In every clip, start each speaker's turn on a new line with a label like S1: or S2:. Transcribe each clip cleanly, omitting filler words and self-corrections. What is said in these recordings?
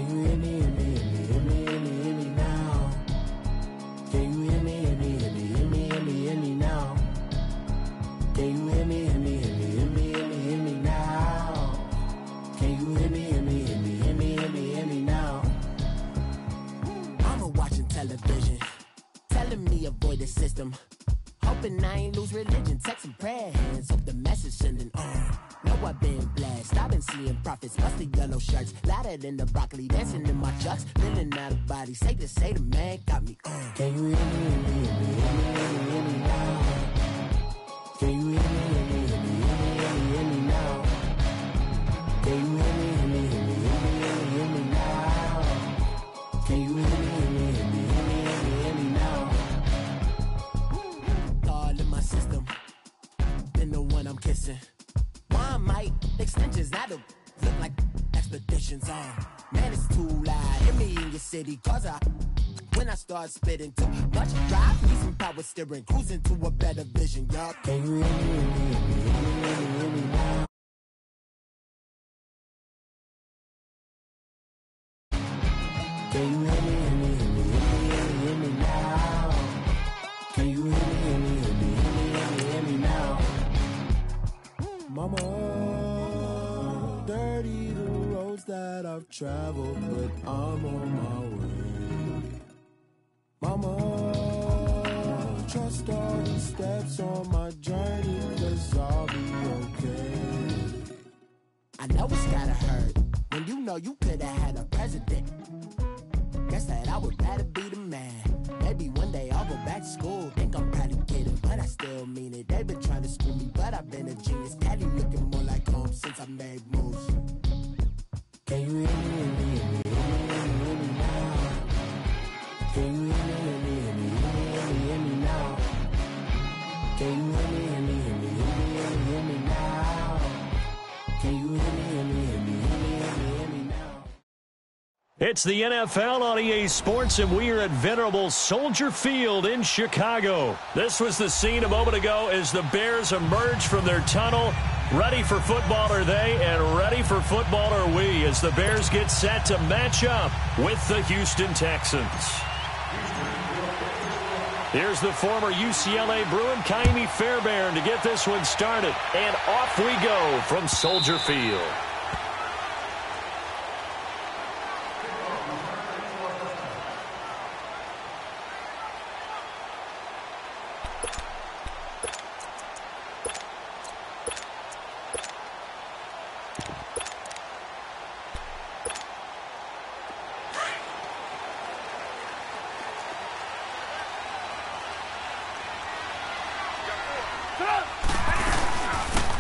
S1: Can you hear me, hear me, hear me, hear me, hear me, hear me now? Can you hear me, hear me, hear me, hear me, hear me, hear me now? Can you hear me, hear me, hear me, hear me, hear me, hear me now? Can you hear me, hear me, hear me, hear me, hear me, hear me now? Mama watching television, telling me avoid the system. Hoping I ain't lose religion, texting prayer hands, hope the message sending on. Know I've been blessed, I've been seeing prophets, busted yellow shirts, louder than the broccoli, dancing in my chucks, feeling out of body, safe to say the man got me on. Can you hear me, hear me, hear me, hear me, hear me, hear me now? Can you hear me, hear me, hear me, hear me, hear me, hear me now? Can you hear me, hear me, hear me, hear me, hear me, hear me now? Can you hear me, hear me, hear me, hear me, hear me, hear me now? All in my system, been the one I'm kissing. One might extensions that'll look like expeditions on. Man, it's too loud. Hear me in your city, cause when I start spitting too much drive, need some power steering, cruising to a better vision, y'all. Can you hear me, hear me, hear me, hear me, hear me, hear me now? Can you hear me, hear me, hear me, hear me, hear me, hear me now? Can you hear me, hear me, hear me, hear me, hear me, hear me now? Mama, dirty the roads that I've traveled, but I'm on my way. Mama, trust all the steps on my journey, 'cause I'll be okay. I know it's gotta hurt when you know you could've had a president. Guess that I would rather be the man. Maybe one day I'll go back to school. Think I'm probably kidding, but I still mean it. They've been trying to school me, but I've been a genius. Cali looking more like home since I made moves. Can you hear me, hear me, hear me, hear me, hear me, hear me now? Can you hear me, hear me, hear me, hear me, hear me, hear me now? Can you hear me, hear me, hear me, hear me, hear me, hear me now? Can you hear me, hear me, hear me, hear me, hear me, hear me now?
S2: It's the NFL on EA Sports, and we are at venerable Soldier Field in Chicago. This was the scene a moment ago as the Bears emerged from their tunnel. Ready for football are they, and ready for football are we, as the Bears get set to match up with the Houston Texans. Here's the former UCLA Bruin, Kaimi Fairbairn, to get this one started. And off we go from Soldier Field.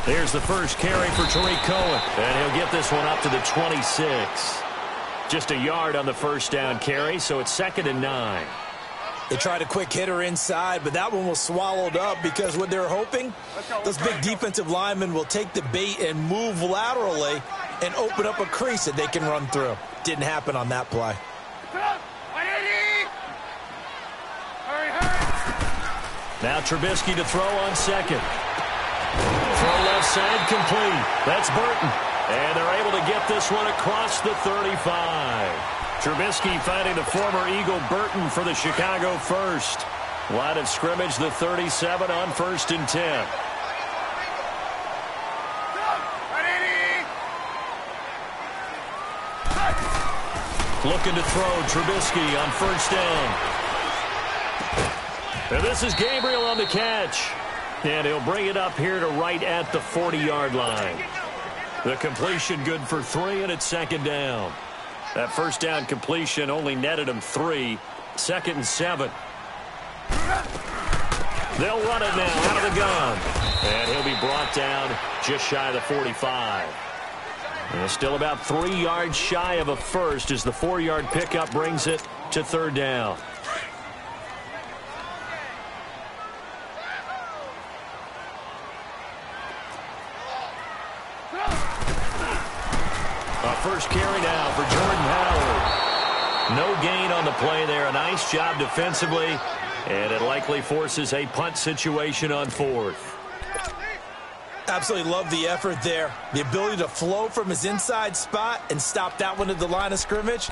S2: Here's the first carry for Tariq Cohen, and he'll get this one up to the 26. Just a yard on the first down carry, so it's 2nd and 9.
S3: They tried a quick hitter inside, but that one was swallowed up because what they're hoping, those big defensive linemen will take the bait and move laterally and open up a crease that they can run through. Didn't happen on that play.
S2: Now Trubisky to throw on second. Throw left side complete. That's Burton. And they're able to get this one across the 35. Trubisky finding the former Eagle Burton for the Chicago first. Line of scrimmage, the 37 on 1st and 10. Looking to throw Trubisky on 1st down. And this is Gabriel on the catch. And he'll bring it up here to right at the 40-yard line. The completion good for 3, and it's 2nd down. That first down completion only netted him 3. 2nd and 7. They'll run it now out of the gun. And he'll be brought down just shy of the 45. And still about 3 yards shy of a first as the 4-yard pickup brings it to 3rd down. First carry now for Jordan Howard. No gain on the play there. A nice job defensively, and it likely forces a punt situation on 4th.
S3: Absolutely love the effort there. The ability to flow from his inside spot and stop that one at the line of scrimmage.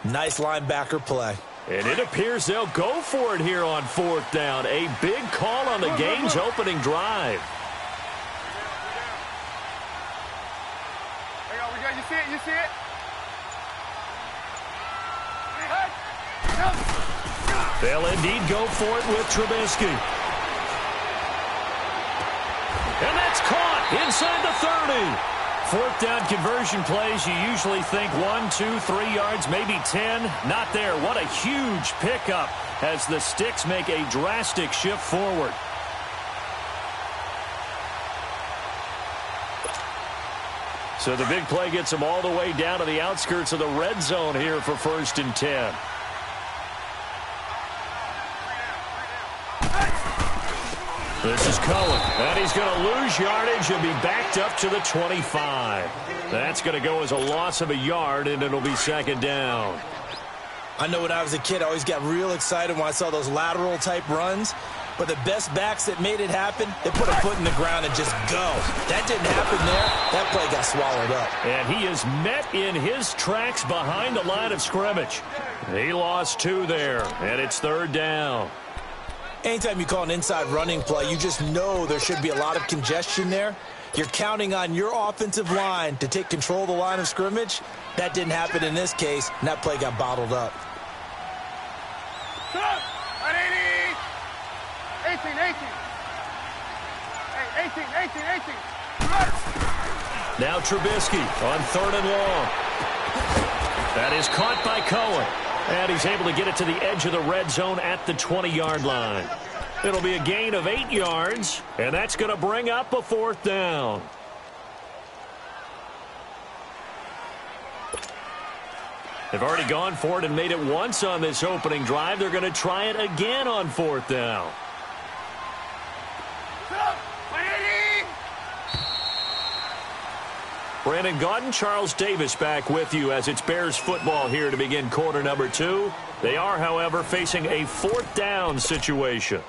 S3: Nice linebacker play.
S2: And it appears they'll go for it here on 4th down. A big call on the game's opening drive.
S4: You see it? You see it?
S2: They'll indeed go for it with Trubisky. And that's caught inside the 30. 4th down conversion plays, you usually think 1, 2, 3 yards, maybe 10. Not there. What a huge pickup as the Sticks make a drastic shift forward. So the big play gets them all the way down to the outskirts of the red zone here for 1st and 10. This is Cohen, and he's going to lose yardage and be backed up to the 25. That's going to go as a loss of a yard, and it'll be 2nd down.
S3: I know when I was a kid, I always got real excited when I saw those lateral-type runs. But the best backs that made it happen, they put a foot in the ground and just go. That didn't happen there. That play got swallowed up.
S2: And he is met in his tracks behind the line of scrimmage. He lost 2 there, and it's 3rd down.
S3: Anytime you call an inside running play, you just know there should be a lot of congestion there. You're counting on your offensive line to take control of the line of scrimmage. That didn't happen in this case, and that play got bottled up.
S4: 18.
S2: Now Trubisky on 3rd and long. That is caught by Cohen. And he's able to get it to the edge of the red zone at the 20-yard line. It'll be a gain of 8 yards, and that's going to bring up a 4th down. They've already gone for it and made it once on this opening drive. They're going to try it again on 4th down. Brandon Gaudin, Charles Davis back with you as it's Bears football here to begin quarter number 2. They are, however, facing a 4th down situation.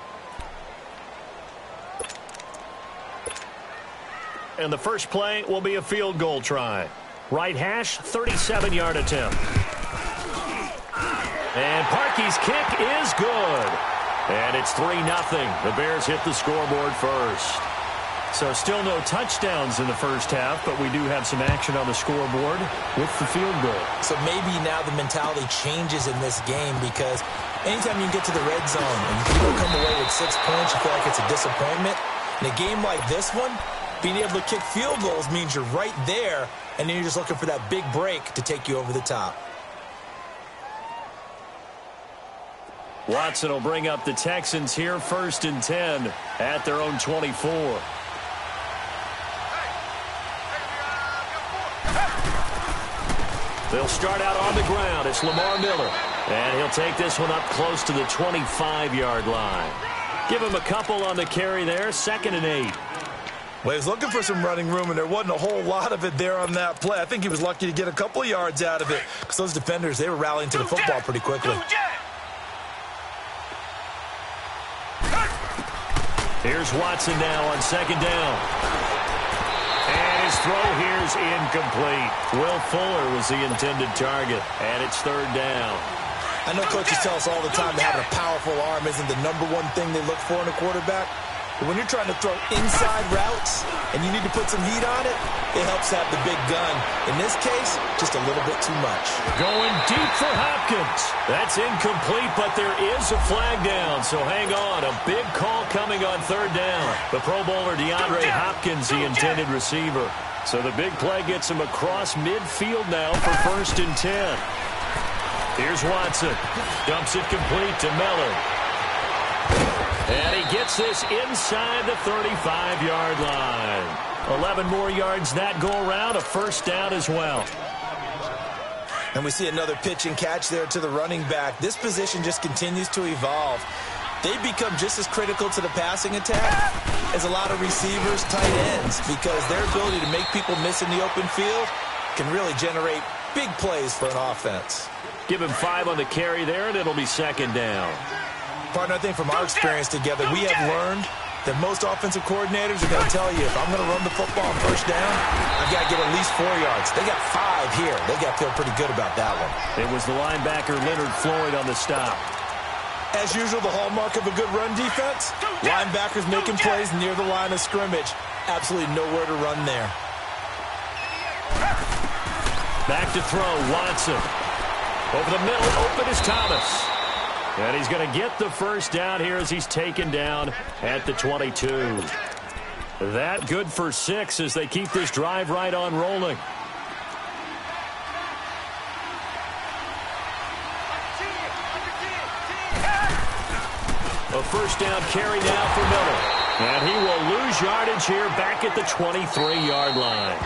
S2: And the first play will be a field goal try. Right hash, 37-yard attempt. And Parkey's kick is good. And it's 3-0. The Bears hit the scoreboard first. So still no touchdowns in the first half, but we do have some action on the scoreboard with the field goal. So
S3: maybe now the mentality changes in this game because anytime you get to the red zone and you don't come away with 6 points, you feel like it's a disappointment. In a game like this one, being able to kick field goals means you're right there, and then you're just looking for that big break to take you over the top.
S2: Watson will bring up the Texans here 1st and 10 at their own 24. They'll start out on the ground. It's Lamar Miller. And he'll take this one up close to the 25-yard line. Give him a couple on the carry there. 2nd and 8.
S3: Well, he was looking for some running room, and there wasn't a whole lot of it there on that play. I think he was lucky to get a couple of yards out of it because those defenders, they were rallying to the football pretty quickly.
S2: Here's Watson now on 2nd down. And his throw here is incomplete. Will Fuller was the intended target, and it's 3rd down.
S3: I know coaches tell us all the time that having a powerful arm isn't the #1 thing they look for in a quarterback. But when you're trying to throw inside routes and you need to put some heat on it, it helps to have the big gun. In this case, just a little bit too much.
S2: Going deep for Hopkins. That's incomplete, but there is a flag down, so hang on. A big call coming on 3rd down. The Pro Bowler DeAndre Hopkins, the intended receiver. So the big play gets him across midfield now for 1st and 10. Here's Watson. Dumps it complete to Miller. And he gets this inside the 35-yard line. 11 more yards that go around, a 1st down as well.
S3: And we see another pitch and catch there to the running back. This position just continues to evolve. They become just as critical to the passing attack as a lot of receivers, tight ends, because their ability to make people miss in the open field can really generate big plays for an offense.
S2: Give him 5 on the carry there, and it'll be 2nd down.
S3: Partner, I think from our experience together, we have learned Then most offensive coordinators are going to tell you, if I'm going to run the football on first down, I've got to get at least 4 yards. They got 5 here. They got to feel pretty good about that one.
S2: It was the linebacker Leonard Floyd on the stop.
S3: As usual, the hallmark of a good run defense, linebackers making plays near the line of scrimmage. Absolutely nowhere to run there.
S2: Back to throw, Watson. Over the middle, open is Thomas. And he's going to get the first down here as he's taken down at the 22. That good for 6 as they keep this drive right on rolling. A first down carry now for Miller. And he will lose yardage here back at the 23-yard line.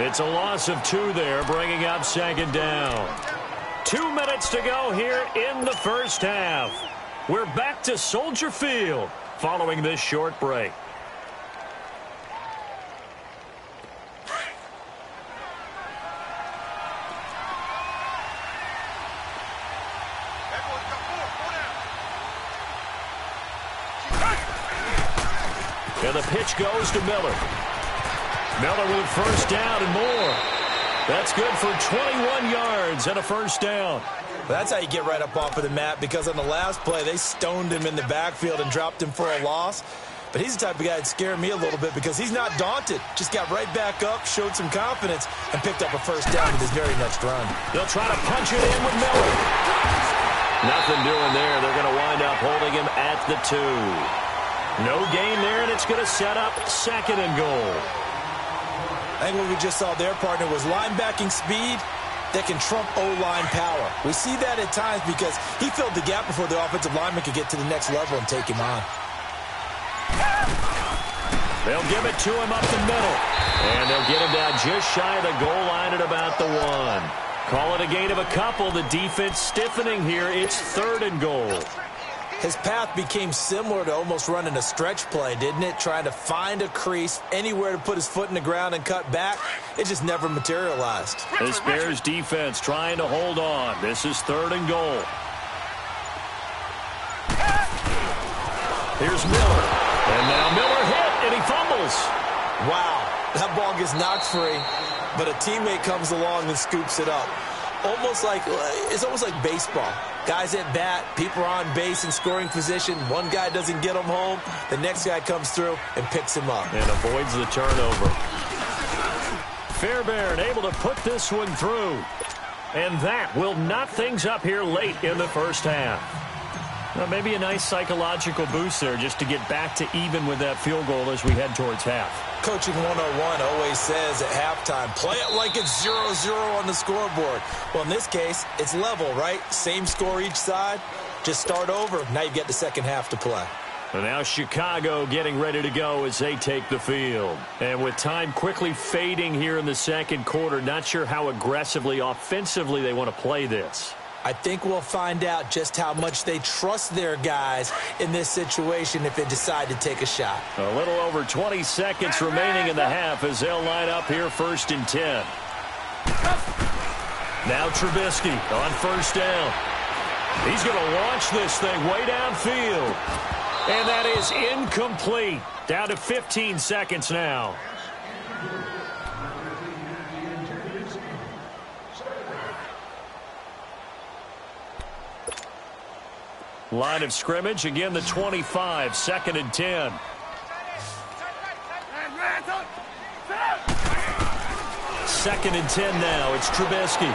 S2: It's a loss of 2 there, bringing up second down. 2 minutes to go here in the first half. We're back to Soldier Field following this short break. And the pitch goes to Miller. Miller with a first down and more. That's good for 21 yards and a first down.
S3: That's how you get right up off of the mat, because on the last play, they stoned him in the backfield and dropped him for a loss. But he's the type of guy that scared me a little bit because he's not daunted. Just got right back up, showed some confidence, and picked up a first down with his very next run.
S2: They'll try to punch it in with Miller. Nothing doing there. They're going to wind up holding him at the 2. No gain there, and it's going to set up second and goal.
S3: I think what we just saw their partner was linebacking speed that can trump O-line power. We see that at times because he filled the gap before the offensive lineman could get to the next level and take him on.
S2: They'll give it to him up the middle. And they'll get him down just shy of the goal line at about the 1. Call it a gain of a couple. The defense stiffening here. It's third and goal.
S3: His path became similar to almost running a stretch play, didn't it? Trying to find a crease, anywhere to put his foot in the ground and cut back. It just never materialized.
S2: This Bears defense trying to hold on. This is third and goal. Here's Miller. And now Miller hit, and he fumbles.
S3: Wow, that ball gets knocked free, but a teammate comes along and scoops it up. It's almost like baseball. Guys at bat, people are on base in scoring position. One guy doesn't get him home. The next guy comes through and picks him up.
S2: And avoids the turnover. Fairbairn able to put this one through. And that will knot things up here late in the first half. Well, maybe a nice psychological boost there just to get back to even with that field goal as we head towards half.
S3: Coaching 101 always says at halftime, play it like it's 0-0 on the scoreboard. Well, in this case, it's level, right? Same score each side. Just start over. Now you get the second half to play.
S2: And now Chicago getting ready to go as they take the field. And with time quickly fading here in the second quarter, not sure how aggressively, offensively they want to play this.
S3: I think we'll find out just how much they trust their guys in this situation if they decide to take a shot.
S2: A little over 20 seconds remaining in the half as they'll line up here first and 10. Now Trubisky on first down. He's going to launch this thing way downfield. And that is incomplete. Down to 15 seconds now. Line of scrimmage, again the 25, second and 10. Second and 10 now, it's Trubisky.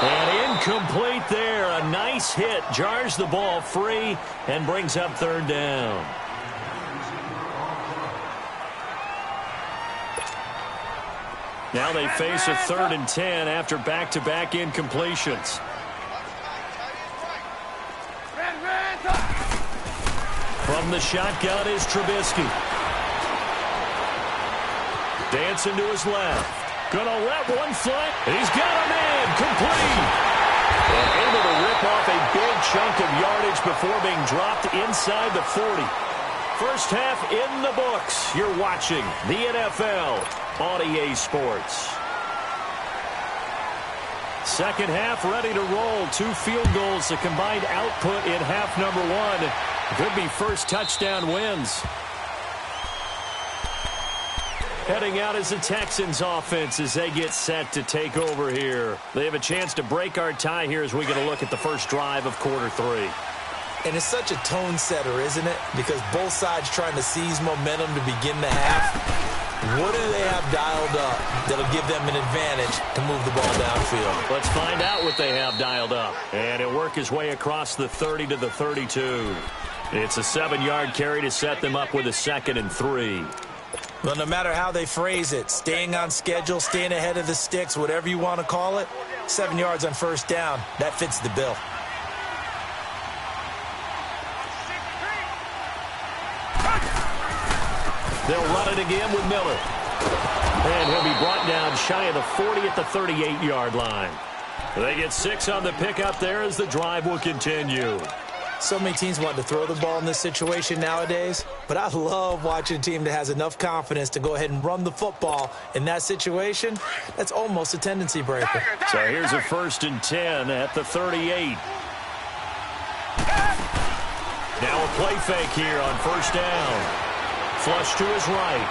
S2: And incomplete there, a nice hit, jars the ball free and brings up third down. Now they face a third and 10 after back-to-back incompletions. From the shotgun is Trubisky. Dancing to his left. Gonna let one fly. He's got him in. Complete. And able to rip off a big chunk of yardage before being dropped inside the 40. First half in the books. You're watching the NFL on EA Sports. Second half ready to roll. 2 field goals, the combined output in half number 1. Could be first touchdown wins. Heading out is the Texans offense as they get set to take over here. They have a chance to break our tie here as we get a look at the first drive of quarter 3.
S3: And it's such a tone setter, isn't it? Because both sides trying to seize momentum to begin the half. What do they have dialed up that'll give them an advantage to move the ball downfield?
S2: Let's find out what they have dialed up. And it'll work his way across the 30 to the 32. It's a 7-yard carry to set them up with a 2nd and 3.
S3: Well, no matter how they phrase it, staying on schedule, staying ahead of the sticks, whatever you want to call it, 7 yards on first down, that fits the bill.
S2: They'll run it again with Miller. And he'll be brought down shy of the 40 at the 38-yard line. They get 6 on the pickup there as the drive will continue.
S3: So many teams want to throw the ball in this situation nowadays, but I love watching a team that has enough confidence to go ahead and run the football. In that situation, that's almost a tendency breaker.
S2: So here's a 1st and 10 at the 38. Now a play fake here on first down. Flush to his right.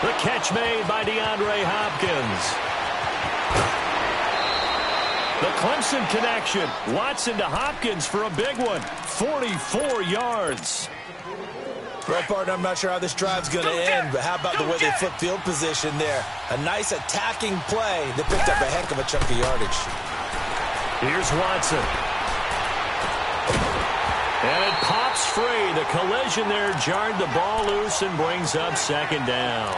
S2: The catch made by DeAndre Hopkins. The Clemson connection. Watson to Hopkins for a big one. 44 yards.
S3: Well, partner, I'm not sure how this drive's going to end, but how about the way they flip field position there? A nice attacking play that picked up a heck of a chunk of yardage.
S2: Here's Watson. And it pops free. The collision there jarred the ball loose and brings up 2nd down.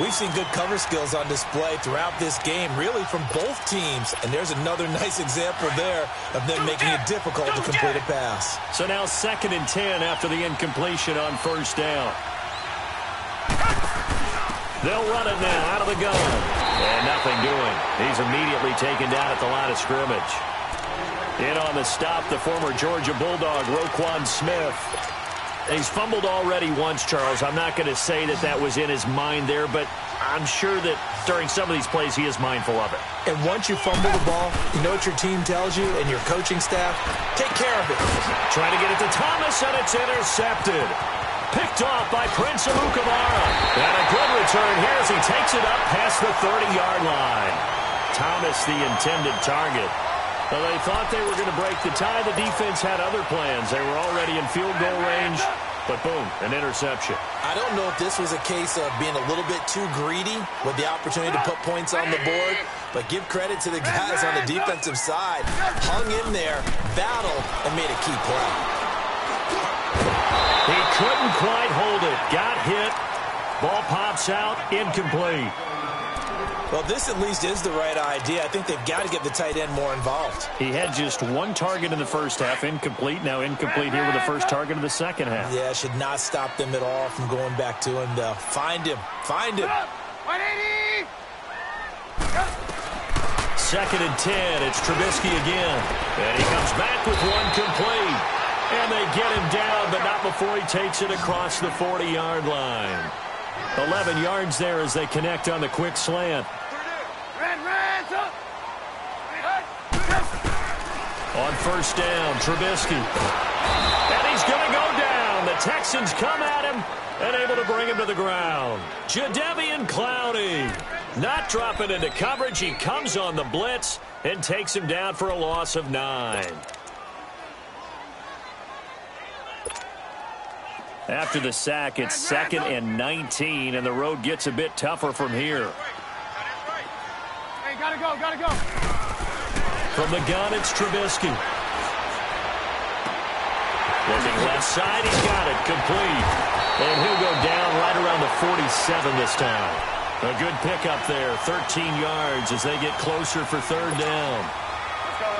S3: We've seen good cover skills on display throughout this game, really from both teams. And there's another nice example there of them making it difficult to complete a pass.
S2: So now 2nd and 10 after the incompletion on first down. They'll run it now out of the gun. And nothing doing. He's immediately taken down at the line of scrimmage. In on the stop, the former Georgia Bulldog, Roquan Smith. He's fumbled already once, Charles. I'm not going to say that that was in his mind there, but I'm sure that during some of these plays he is mindful of it.
S3: And once you fumble the ball, you know what your team tells you and your coaching staff? Take care of it.
S2: Trying to get it to Thomas, and it's intercepted. Picked off by Prince Amukamara. And a good return here as he takes it up past the 30-yard line. Thomas, the intended target. Well, they thought they were going to break the tie. The defense had other plans. They were already in field goal range, but boom, an interception.
S3: I don't know if this was a case of being a little bit too greedy with the opportunity to put points on the board, but give credit to the guys on the defensive side. Hung in there, battled, and made a key play.
S2: He couldn't quite hold it. Got hit. Ball pops out, incomplete.
S3: Well, this at least is the right idea. I think they've got to get the tight end more involved.
S2: He had just 1 target in the first half, incomplete. Now incomplete here with the first target of the second half.
S3: Yeah, should not stop them at all from going back to him, though. Find him. Find him.
S4: 180!
S2: 2nd and 10. It's Trubisky again. And he comes back with 1 complete. And they get him down, but not before he takes it across the 40-yard line. 11 yards there as they connect on the quick slant. On first down, Trubisky. And he's going to go down. The Texans come at him and able to bring him to the ground. Jadeveon Clowney not dropping into coverage. He comes on the blitz and takes him down for a loss of 9. After the sack, it's 2nd and 19, and the road gets a bit tougher from here.
S4: Hey, gotta go, gotta go.
S2: From the gun, it's Trubisky. Looking left side, he's got it, complete. And he'll go down right around the 47 this time. A good pickup there, 13 yards as they get closer for 3rd down.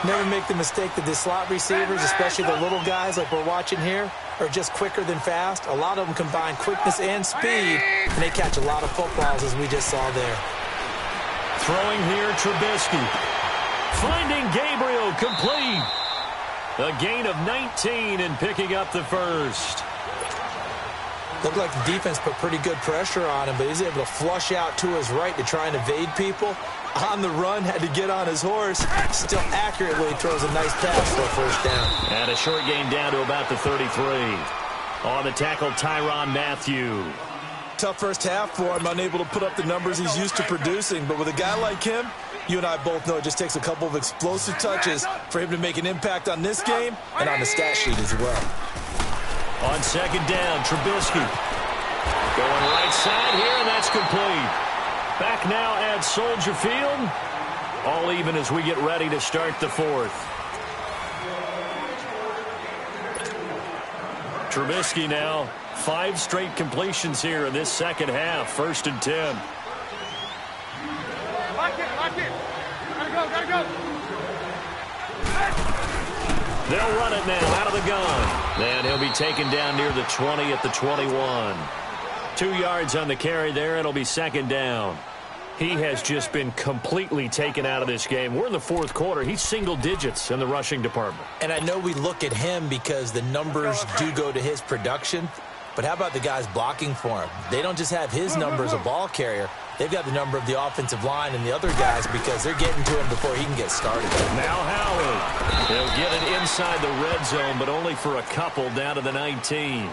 S3: Never make the mistake that the slot receivers, especially the little guys like we're watching here, are just quicker than fast. A lot of them combine quickness and speed, and they catch a lot of footballs, as we just saw there.
S2: Throwing here, Trubisky. Finding Gabriel, complete. A gain of 19 and picking up the first.
S3: Looked like the defense put pretty good pressure on him, but he's able to flush out to his right to try and evade people. On the run, had to get on his horse. Still accurately throws a nice pass for a first down.
S2: And a short gain down to about the 33. On the tackle, Tyrann Mathieu.
S3: Tough first half for him, unable to put up the numbers he's used to producing. But with a guy like him, you and I both know it just takes a couple of explosive touches for him to make an impact on this game and on the stat sheet as well.
S2: On second down, Trubisky. Going right side here, and that's complete. Back now at Soldier Field. All even as we get ready to start the fourth. Trubisky now, 5 straight completions here in this second half. 1st and 10.
S4: Lock it. Gotta go.
S2: They'll run it now out of the gun. And he'll be taken down near the 20 at the 21. 2 yards on the carry there. It'll be second down. He has just been completely taken out of this game. We're in the fourth quarter. He's single digits in the rushing department.
S3: And I know we look at him because the numbers do go to his production. But how about the guys blocking for him? They don't just have his number as a ball carrier. They've got the number of the offensive line and the other guys because they're getting to him before he can get started.
S2: Now Howard. He'll get it inside the red zone, but only for a couple down to the 19.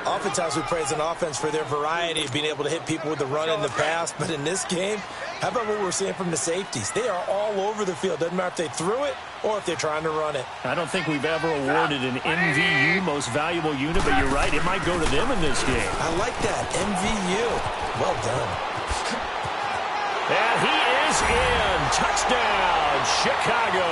S3: Oftentimes we praise an offense for their variety of being able to hit people with the run and the pass. But in this game, how about what we're seeing from the safeties? They are all over the field. Doesn't matter if they threw it or if they're trying to run it.
S2: I don't think we've ever awarded an MVU, most valuable unit, but you're right. It might go to them in this game.
S3: I like that. MVU. Well done.
S2: And he is in. Touchdown, Chicago.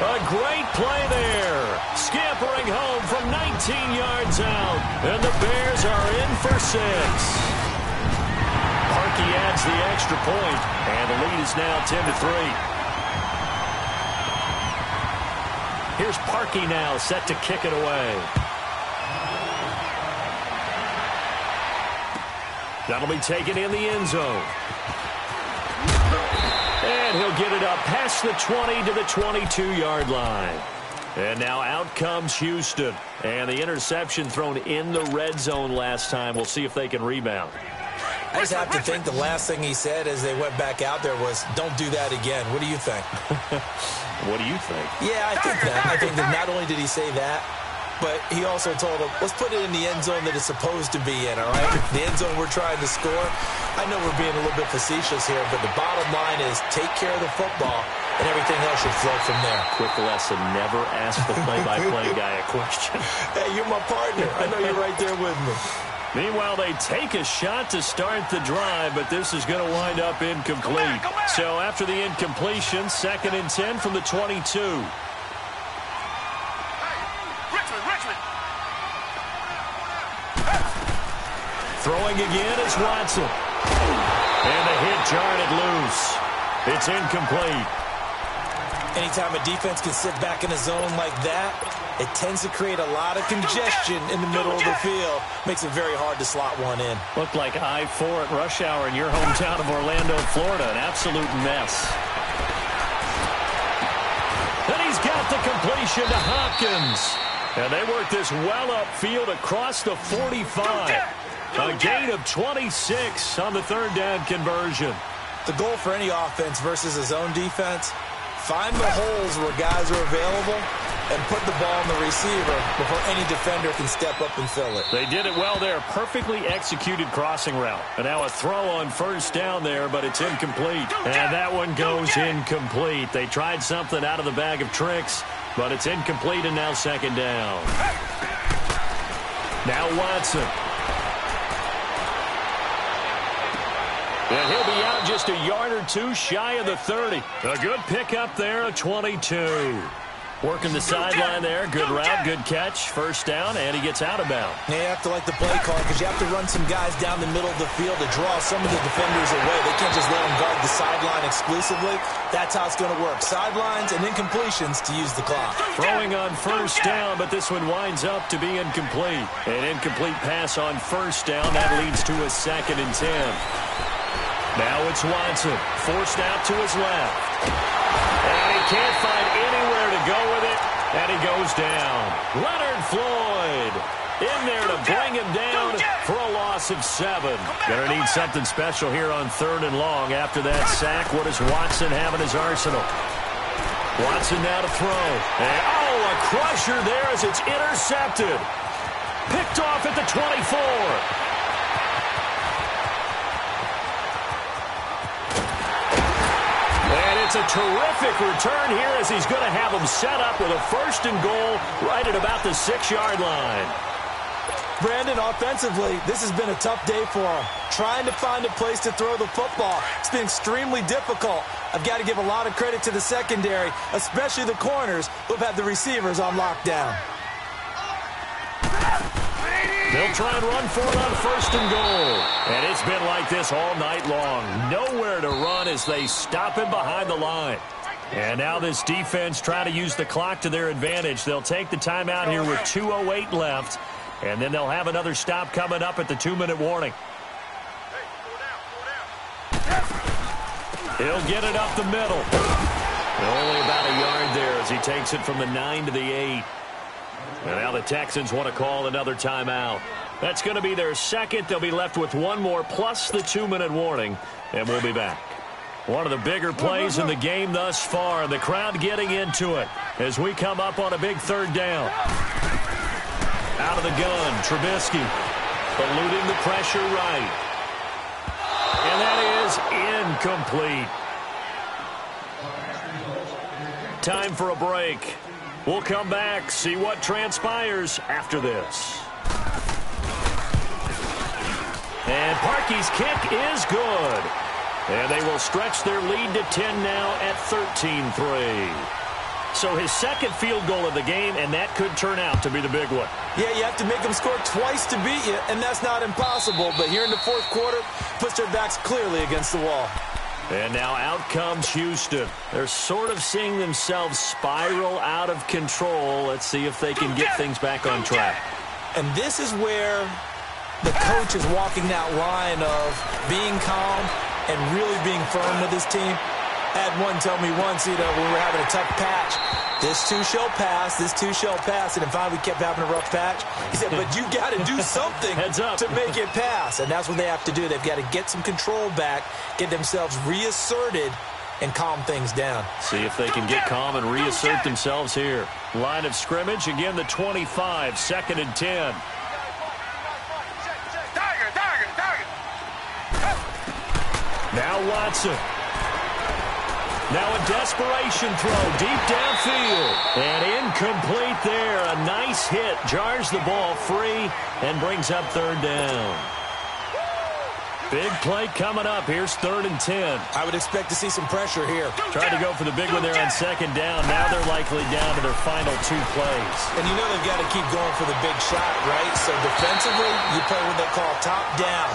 S2: A great play there. Scampering home from 19 yards out. And the Bears are in for 6. Parkey adds the extra point. And the lead is now 10-3. Here's Parkey now set to kick it away. That'll be taken in the end zone. And he'll get it up past the 20 to the 22-yard line. And now out comes Houston. And the interception thrown in the red zone last time. We'll see if they can rebound.
S3: I just have to think the last thing he said as they went back out there was, don't do that again. What do you think?
S2: What do you think?
S3: Yeah, I think that. I think that not only did he say that, but he also told him, let's put it in the end zone that it's supposed to be in, all right? The end zone we're trying to score. I know we're being a little bit facetious here, but the bottom line is take care of the football, and everything else should flow from there.
S2: Quick lesson, never ask the play-by-play guy a question.
S3: Hey, you're my partner. I know you're right there with me.
S2: Meanwhile, they take a shot to start the drive, but this is going to wind up incomplete. So after the incompletion, 2nd and 10 from the 22. Throwing again is Watson. And the hit jarred it loose. It's incomplete.
S3: Anytime a defense can sit back in a zone like that, it tends to create a lot of congestion in the middle of the field. Makes it very hard to slot one in.
S2: Looked like I-4 at rush hour in your hometown of Orlando, Florida. An absolute mess. And he's got the completion to Hopkins. And they work this well upfield across the 45. A gain of 26 on the 3rd down conversion.
S3: The goal for any offense versus a zone defense, find the holes where guys are available and put the ball on the receiver before any defender can step up and fill it.
S2: They did it well there. Perfectly executed crossing route. And now a throw on 1st down there, but it's incomplete. And that one goes incomplete. They tried something out of the bag of tricks, but it's incomplete and now 2nd down. Now Watson. And he'll be out just a yard or two shy of the 30. A good pickup there, a 22. Working the sideline there. Good route, good catch. 1st down, and he gets out of bounds.
S3: Yeah, you have to like the play call because you have to run some guys down the middle of the field to draw some of the defenders away. They can't just let them guard the sideline exclusively. That's how it's going to work. Sidelines and incompletions to use the clock.
S2: Throwing on 1st down, but this one winds up to be incomplete. An incomplete pass on 1st down. That leads to a 2nd and 10. Now it's Watson, forced out to his left. And he can't find anywhere to go with it, and he goes down. Leonard Floyd in there to bring him down for a loss of 7. Gonna need something special here on 3rd and long. After that sack, what does Watson have in his arsenal? Watson now to throw. And, a crusher there as it's intercepted. Picked off at the 24. And it's a terrific return here as he's going to have him set up with a 1st and goal right at about the 6-yard line.
S3: Brandon, offensively, this has been a tough day for him. Trying to find a place to throw the football. It's been extremely difficult. I've got to give a lot of credit to the secondary, especially the corners who've had the receivers on lockdown.
S2: They'll try and run for it on 1st and goal. And it's been like this all night long. Nowhere to run as they stop him behind the line. And now this defense trying to use the clock to their advantage. They'll take the timeout here with 2:08 left. And then they'll have another stop coming up at the 2-minute warning. He'll get it up the middle. Only about a yard there as he takes it from the 9 to the 8. And now the Texans want to call another timeout. That's going to be their second. They'll be left with one more plus the 2-minute warning. And we'll be back. One of the bigger plays in the game thus far. The crowd getting into it as we come up on a big 3rd down. Out of the gun, Trubisky eluding the pressure right. And that is incomplete. Time for a break. We'll come back, see what transpires after this. And Parkey's kick is good. And they will stretch their lead to 10 now at 13-3. So his second field goal of the game, and that could turn out to be the big one.
S3: Yeah, you have to make them score twice to beat you, and that's not impossible. But here in the 4th quarter, puts their backs clearly against the wall.
S2: And now out comes Houston. They're sort of seeing themselves spiral out of control. Let's see if they can get things back on track.
S3: And this is where the coach is walking that line of being calm and really being firm with his team. I had one tell me once, when we were having a tough patch, this too shall pass, this too shall pass. And finally we kept having a rough patch. He said, but you got to do something to make it pass. And that's what they have to do. They've got to get some control back, get themselves reasserted, and calm things down.
S2: See if they can get calm and reassert themselves here. Line of scrimmage, again the 25, 2nd and 10. Now Watson. Now a desperation throw deep downfield. And incomplete there. A nice hit. Jars the ball free and brings up 3rd down. Big play coming up. Here's 3rd and 10.
S3: I would expect to see some pressure here.
S2: Tried to go for the big one there on 2nd down. Now they're likely down to their final 2 plays.
S3: And you know they've got to keep going for the big shot, right? So defensively, you play what they call top down.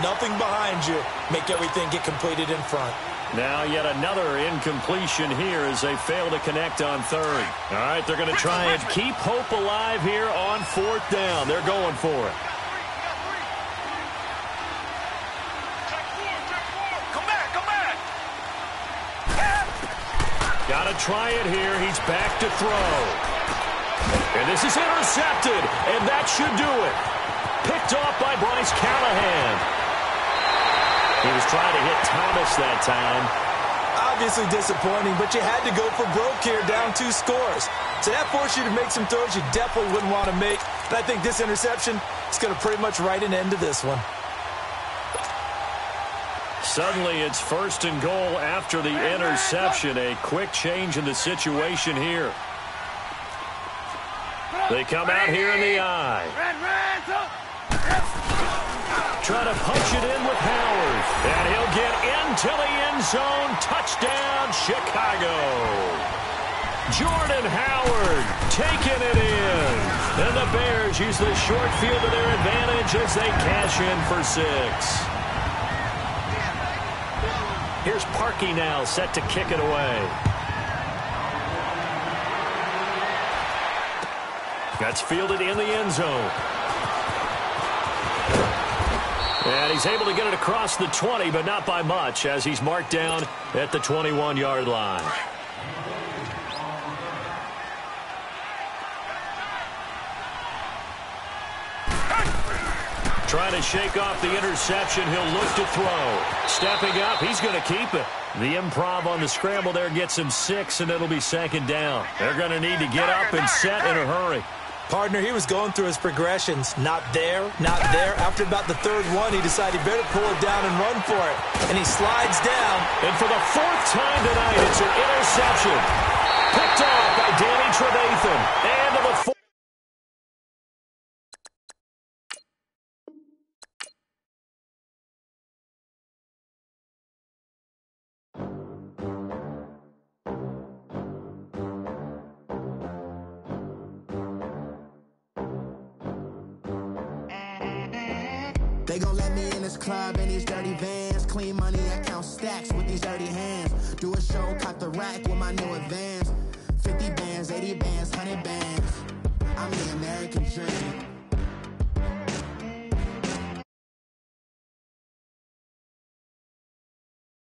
S3: Nothing behind you. Make everything get completed in front.
S2: Now yet another incompletion here as they fail to connect on 3rd. All right, they're going to try and keep hope alive here on 4th down. They're going for it. Got to try it here. He's back to throw. And this is intercepted, and that should do it. Picked off by Bryce Callahan. He was trying to hit Thomas that time.
S3: Obviously disappointing, but you had to go for broke here, down 2 scores. So that forced you to make some throws you definitely wouldn't want to make. And I think this interception is going to pretty much write an end to this one.
S2: Suddenly it's 1st and goal after the interception. A quick change in the situation here. They come out here in the eye. Try to punch it in with Howard. And he'll get into the end zone. Touchdown, Chicago. Jordan Howard taking it in. And the Bears use the short field to their advantage as they cash in for 6. Here's Parkey now set to kick it away. That's fielded in the end zone. And he's able to get it across the 20, but not by much, as he's marked down at the 21-yard line. Trying to shake off the interception. He'll look to throw. Stepping up, he's going to keep it. The improv on the scramble there gets him 6, and it'll be 2nd down. They're going to need to get up and set in a hurry.
S3: Partner, he was going through his progressions. Not there, not there. After about the 3rd one, he decided he better pull it down and run for it. And he slides down.
S2: And for the 4th time tonight, it's an interception. Picked off by Danny Trevathan. And to the 4th.
S1: They gon' let me in this club in these dirty vans. Clean money, I count stacks with these dirty hands. Do a show, cop the rack with my new advance. 50 bands, 80 bands, 100 bands. I'm the American dream.